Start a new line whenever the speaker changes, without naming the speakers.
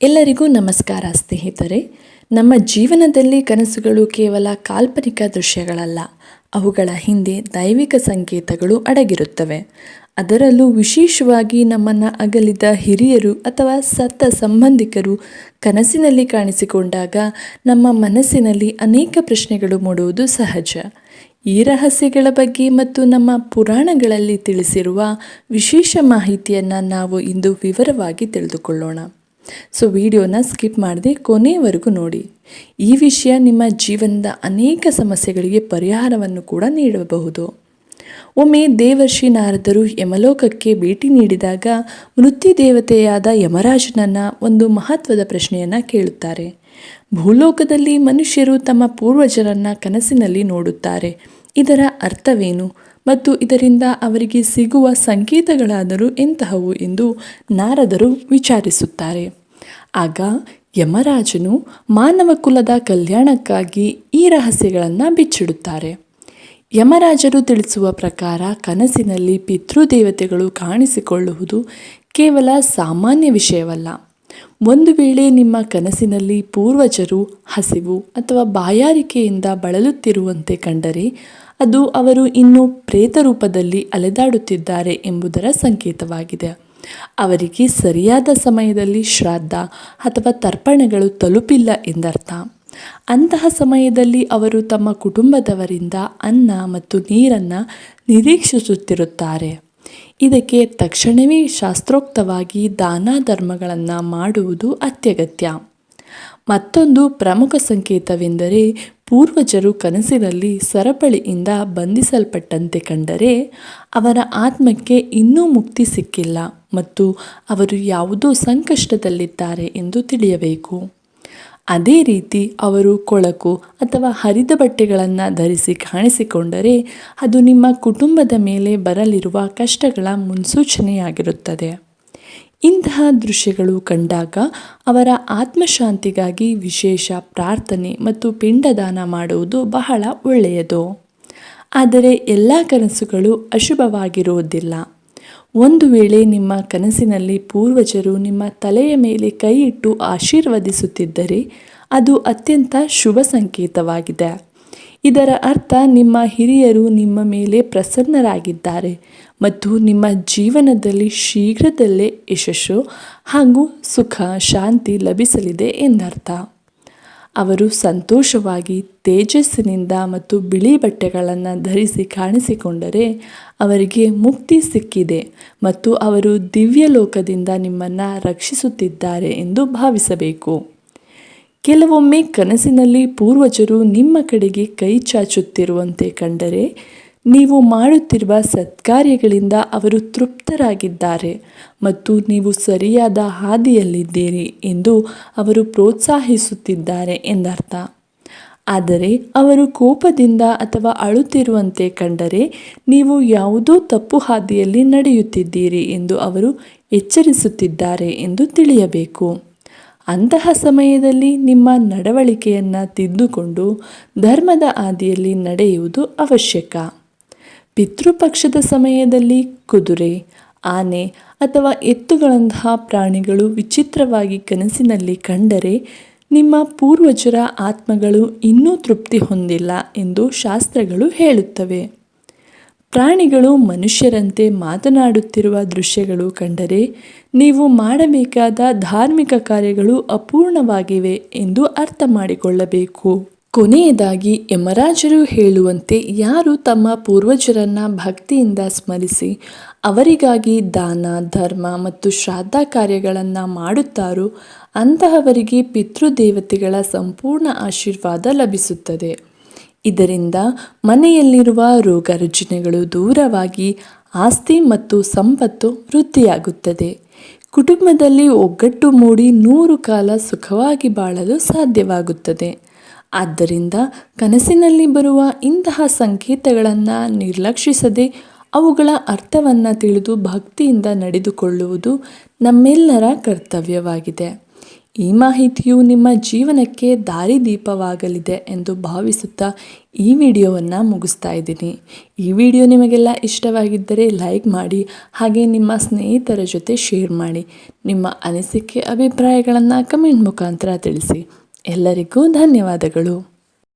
ಎಲ್ಲರಿಗೂ ನಮಸ್ಕಾರ ಸ್ನೇಹಿತರೆ. ನಮ್ಮ ಜೀವನದಲ್ಲಿ ಕನಸುಗಳು ಕೇವಲ ಕಾಲ್ಪನಿಕ ದೃಶ್ಯಗಳಲ್ಲ, ಅವುಗಳ ಹಿಂದೆ ದೈವಿಕ ಸಂಕೇತಗಳು ಅಡಗಿರುತ್ತವೆ. ಅದರಲ್ಲೂ ವಿಶೇಷವಾಗಿ ನಮ್ಮನ್ನು ಅಗಲಿದ ಹಿರಿಯರು ಅಥವಾ ಸತ್ತ ಸಂಬಂಧಿಕರು ಕನಸಿನಲ್ಲಿ ಕಾಣಿಸಿಕೊಂಡಾಗ ನಮ್ಮ ಮನಸ್ಸಿನಲ್ಲಿ ಅನೇಕ ಪ್ರಶ್ನೆಗಳು ಮೂಡುವುದು ಸಹಜ. ಈ ರಹಸ್ಯಗಳ ಬಗ್ಗೆ ಮತ್ತು ನಮ್ಮ ಪುರಾಣಗಳಲ್ಲಿ ತಿಳಿಸಿರುವ ವಿಶೇಷ ಮಾಹಿತಿಯನ್ನು ನಾವು ಇಂದು ವಿವರವಾಗಿ ತಿಳಿದುಕೊಳ್ಳೋಣ. ವಿಡಿಯೋನ ಸ್ಕಿಪ್ ಮಾಡದೆ ಕೊನೆಯವರೆಗೂ ನೋಡಿ. ಈ ವಿಷಯ ನಿಮ್ಮ ಜೀವನದ ಅನೇಕ ಸಮಸ್ಯೆಗಳಿಗೆ ಪರಿಹಾರವನ್ನು ಕೂಡ ನೀಡಬಹುದು. ಒಮ್ಮೆ ದೇವರ್ಷಿ ನಾರದರು ಯಮಲೋಕಕ್ಕೆ ಭೇಟಿ ನೀಡಿದಾಗ ಮೃತ್ಯು ದೇವತೆಯಾದ ಯಮರಾಜನನ್ನು ಒಂದು ಮಹತ್ವದ ಪ್ರಶ್ನೆಯನ್ನು ಕೇಳುತ್ತಾರೆ. ಭೂಲೋಕದಲ್ಲಿ ಮನುಷ್ಯರು ತಮ್ಮ ಪೂರ್ವಜರನ್ನು ಕನಸಿನಲ್ಲಿ ನೋಡುತ್ತಾರೆ. ಇದರ ಅರ್ಥವೇನು ಮತ್ತು ಇದರಿಂದ ಅವರಿಗೆ ಸಿಗುವ ಸಂಕೇತಗಳಾದರೂ ಎಂತಹವು ಎಂದು ನಾರದರು ವಿಚಾರಿಸುತ್ತಾರೆ. ಆಗ ಯಮರಾಜನು ಮಾನವ ಕುಲದ ಕಲ್ಯಾಣಕ್ಕಾಗಿ ಈ ರಹಸ್ಯಗಳನ್ನು ಬಿಚ್ಚಿಡುತ್ತಾರೆ. ಯಮರಾಜರು ತಿಳಿಸುವ ಪ್ರಕಾರ ಕನಸಿನಲ್ಲಿ ಪಿತೃದೇವತೆಗಳು ಕಾಣಿಸಿಕೊಳ್ಳುವುದು ಕೇವಲ ಸಾಮಾನ್ಯ ವಿಷಯವಲ್ಲ. ಒಂದು ವೇಳೆ ನಿಮ್ಮ ಕನಸಿನಲ್ಲಿ ಪೂರ್ವಜರು ಹಸಿವು ಅಥವಾ ಬಾಯಾರಿಕೆಯಿಂದ ಬಳಲುತ್ತಿರುವಂತೆ ಕಂಡರೆ ಅದು ಅವರು ಇನ್ನೂ ಪ್ರೇತ ರೂಪದಲ್ಲಿ ಅಲೆದಾಡುತ್ತಿದ್ದಾರೆ ಎಂಬುದರ ಸಂಕೇತವಾಗಿದೆ. ಅವರಿಗೆ ಸರಿಯಾದ ಸಮಯದಲ್ಲಿ ಶ್ರಾದ್ದ ಅಥವಾ ತರ್ಪಣಗಳು ತಲುಪಿಲ್ಲ ಎಂದರ್ಥ. ಅಂತಹ ಸಮಯದಲ್ಲಿ ಅವರು ತಮ್ಮ ಕುಟುಂಬದವರಿಂದ ಅನ್ನ ಮತ್ತು ನೀರನ್ನು ನಿರೀಕ್ಷಿಸುತ್ತಿರುತ್ತಾರೆ. ಇದಕ್ಕೆ ತಕ್ಷಣವೇ ಶಾಸ್ತ್ರೋಕ್ತವಾಗಿ ದಾನ ಧರ್ಮಗಳನ್ನು ಮಾಡುವುದು ಅತ್ಯಗತ್ಯ. ಮತ್ತೊಂದು ಪ್ರಮುಖ ಸಂಕೇತವೆಂದರೆ ಪೂರ್ವಜರು ಕನಸಿನಲ್ಲಿ ಸರಪಳಿಯಿಂದ ಬಂಧಿಸಲ್ಪಟ್ಟಂತೆ ಕಂಡರೆ ಅವರ ಆತ್ಮಕ್ಕೆ ಇನ್ನೂ ಮುಕ್ತಿ ಸಿಕ್ಕಿಲ್ಲ ಮತ್ತು ಅವರು ಯಾವುದೋ ಸಂಕಷ್ಟದಲ್ಲಿದ್ದಾರೆ ಎಂದು ತಿಳಿಯಬೇಕು. ಅದೇ ರೀತಿ ಅವರು ಕೊಳಕು ಅಥವಾ ಹರಿದ ಬಟ್ಟೆಗಳನ್ನು ಧರಿಸಿ ಕಾಣಿಸಿಕೊಂಡರೆ ಅದು ನಿಮ್ಮ ಕುಟುಂಬದ ಮೇಲೆ ಬರಲಿರುವ ಕಷ್ಟಗಳ ಮುನ್ಸೂಚನೆಯಾಗಿರುತ್ತದೆ. ಇಂತಹ ದೃಶ್ಯಗಳು ಕಂಡಾಗ ಅವರ ಆತ್ಮಶಾಂತಿಗಾಗಿ ವಿಶೇಷ ಪ್ರಾರ್ಥನೆ ಮತ್ತು ಪಿಂಡದಾನ ಮಾಡುವುದು ಬಹಳ ಒಳ್ಳೆಯದು. ಆದರೆ ಎಲ್ಲ ಕನಸುಗಳು ಅಶುಭವಾಗಿರುವುದಿಲ್ಲ. ಒಂದು ವೇಳೆ ನಿಮ್ಮ ಕನಸಿನಲ್ಲಿ ಪೂರ್ವಜರು ನಿಮ್ಮ ತಲೆಯ ಮೇಲೆ ಕೈ ಇಟ್ಟು ಆಶೀರ್ವದಿಸುತ್ತಿದ್ದರೆ ಅದು ಅತ್ಯಂತ ಶುಭ ಸಂಕೇತವಾಗಿದೆ. ಇದರ ಅರ್ಥ ನಿಮ್ಮ ಹಿರಿಯರು ನಿಮ್ಮ ಮೇಲೆ ಪ್ರಸನ್ನರಾಗಿದ್ದಾರೆ ಮತ್ತು ನಿಮ್ಮ ಜೀವನದಲ್ಲಿ ಶೀಘ್ರದಲ್ಲೇ ಯಶಸ್ಸು ಹಾಗೂ ಸುಖ ಶಾಂತಿ ಲಭಿಸಲಿದೆ ಎಂದರ್ಥ. ಅವರು ಸಂತೋಷವಾಗಿ ತೇಜಸ್ಸಿನಿಂದ ಮತ್ತು ಬಿಳಿ ಬಟ್ಟೆಗಳನ್ನು ಧರಿಸಿ ಕಾಣಿಸಿಕೊಂಡರೆ ಅವರಿಗೆ ಮುಕ್ತಿ ಸಿಕ್ಕಿದೆ ಮತ್ತು ಅವರು ದಿವ್ಯ ಲೋಕದಿಂದ ನಿಮ್ಮನ್ನು ರಕ್ಷಿಸುತ್ತಿದ್ದಾರೆ ಎಂದು ಭಾವಿಸಬೇಕು. ಕೆಲವೊಮ್ಮೆ ಕನಸಿನಲ್ಲಿ ಪೂರ್ವಜರು ನಿಮ್ಮ ಕಡೆಗೆ ಕೈ ಚಾಚುತ್ತಿರುವಂತೆ ಕಂಡರೆ ನೀವು ಮಾಡುತ್ತಿರುವ ಸತ್ಕಾರ್ಯಗಳಿಂದ ಅವರು ತೃಪ್ತರಾಗಿದ್ದಾರೆ ಮತ್ತು ನೀವು ಸರಿಯಾದ ಹಾದಿಯಲ್ಲಿದ್ದೀರಿ ಎಂದು ಅವರು ಪ್ರೋತ್ಸಾಹಿಸುತ್ತಿದ್ದಾರೆ ಎಂದರ್ಥ. ಆದರೆ ಅವರು ಕೋಪದಿಂದ ಅಥವಾ ಅಳುತ್ತಿರುವಂತೆ ಕಂಡರೆ ನೀವು ಯಾವುದೋ ತಪ್ಪು ಹಾದಿಯಲ್ಲಿ ನಡೆಯುತ್ತಿದ್ದೀರಿ ಎಂದು ಅವರು ಎಚ್ಚರಿಸುತ್ತಿದ್ದಾರೆ ಎಂದು ತಿಳಿಯಬೇಕು. ಅಂತಹ ಸಮಯದಲ್ಲಿ ನಿಮ್ಮ ನಡವಳಿಕೆಯನ್ನು ತಿದ್ದುಕೊಂಡು ಧರ್ಮದ ಹಾದಿಯಲ್ಲಿ ನಡೆಯುವುದು ಅವಶ್ಯಕ. ಪಿತೃಪಕ್ಷದ ಸಮಯದಲ್ಲಿ ಕುದುರೆ, ಆನೆ ಅಥವಾ ಎತ್ತುಗಳಂತಹ ಪ್ರಾಣಿಗಳು ವಿಚಿತ್ರವಾಗಿ ಕನಸಿನಲ್ಲಿ ಕಂಡರೆ ನಿಮ್ಮ ಪೂರ್ವಜರ ಆತ್ಮಗಳು ಇನ್ನೂ ತೃಪ್ತಿ ಹೊಂದಿಲ್ಲ ಎಂದು ಶಾಸ್ತ್ರಗಳು ಹೇಳುತ್ತವೆ. ಪ್ರಾಣಿಗಳು ಮನುಷ್ಯರಂತೆ ಮಾತನಾಡುತ್ತಿರುವ ದೃಶ್ಯಗಳು ಕಂಡರೆ ನೀವು ಮಾಡಬೇಕಾದ ಧಾರ್ಮಿಕ ಕಾರ್ಯಗಳು ಅಪೂರ್ಣವಾಗಿವೆ ಎಂದು ಅರ್ಥ ಮಾಡಿಕೊಳ್ಳಬೇಕು. ಕೊನೆಯದಾಗಿ ಯಮರಾಜರು ಹೇಳುವಂತೆ ಯಾರು ತಮ್ಮ ಪೂರ್ವಜರನ್ನು ಭಕ್ತಿಯಿಂದ ಸ್ಮರಿಸಿ ಅವರಿಗಾಗಿ ದಾನ ಧರ್ಮ ಮತ್ತು ಶ್ರಾದ್ದ ಕಾರ್ಯಗಳನ್ನು ಮಾಡುತ್ತಾರೋ ಅಂತಹವರಿಗೆ ಪಿತೃದೇವತೆಗಳ ಸಂಪೂರ್ಣ ಆಶೀರ್ವಾದ ಲಭಿಸುತ್ತದೆ. ಇದರಿಂದ ಮನೆಯಲ್ಲಿರುವ ರೋಗ ರುಜಿನಗಳು ದೂರವಾಗಿ ಆಸ್ತಿ ಮತ್ತು ಸಂಪತ್ತು ವೃದ್ಧಿಯಾಗುತ್ತದೆ. ಕುಟುಂಬದಲ್ಲಿ ಒಗ್ಗಟ್ಟು ಮೂಡಿ 100 ಕಾಲ ಸುಖವಾಗಿ ಬಾಳಲು ಸಾಧ್ಯವಾಗುತ್ತದೆ. ಆದ್ದರಿಂದ ಕನಸಿನಲ್ಲಿ ಬರುವ ಇಂತಹ ಸಂಕೇತಗಳನ್ನು ನಿರ್ಲಕ್ಷಿಸದೆ ಅವುಗಳ ಅರ್ಥವನ್ನು ತಿಳಿದು ಭಕ್ತಿಯಿಂದ ನಡೆದುಕೊಳ್ಳುವುದು ನಮ್ಮೆಲ್ಲರ ಕರ್ತವ್ಯವಾಗಿದೆ. ಈ ಮಾಹಿತಿಯು ನಿಮ್ಮ ಜೀವನಕ್ಕೆ ದಾರಿದೀಪವಾಗಲಿದೆ ಎಂದು ಭಾವಿಸುತ್ತಾ ಈ ವಿಡಿಯೋವನ್ನು ಮುಗಿಸ್ತಾ ಇದ್ದೀನಿ. ಈ ವಿಡಿಯೋ ನಿಮಗೆಲ್ಲ ಇಷ್ಟವಾಗಿದ್ದರೆ ಲೈಕ್ ಮಾಡಿ, ಹಾಗೆ ನಿಮ್ಮ ಸ್ನೇಹಿತರ ಜೊತೆ ಶೇರ್ ಮಾಡಿ. ನಿಮ್ಮ ಅನಿಸಿಕೆ ಅಭಿಪ್ರಾಯಗಳನ್ನು ಕಮೆಂಟ್ ಮುಖಾಂತರ ತಿಳಿಸಿ. ಎಲ್ಲರಿಗೂ ಧನ್ಯವಾದಗಳು.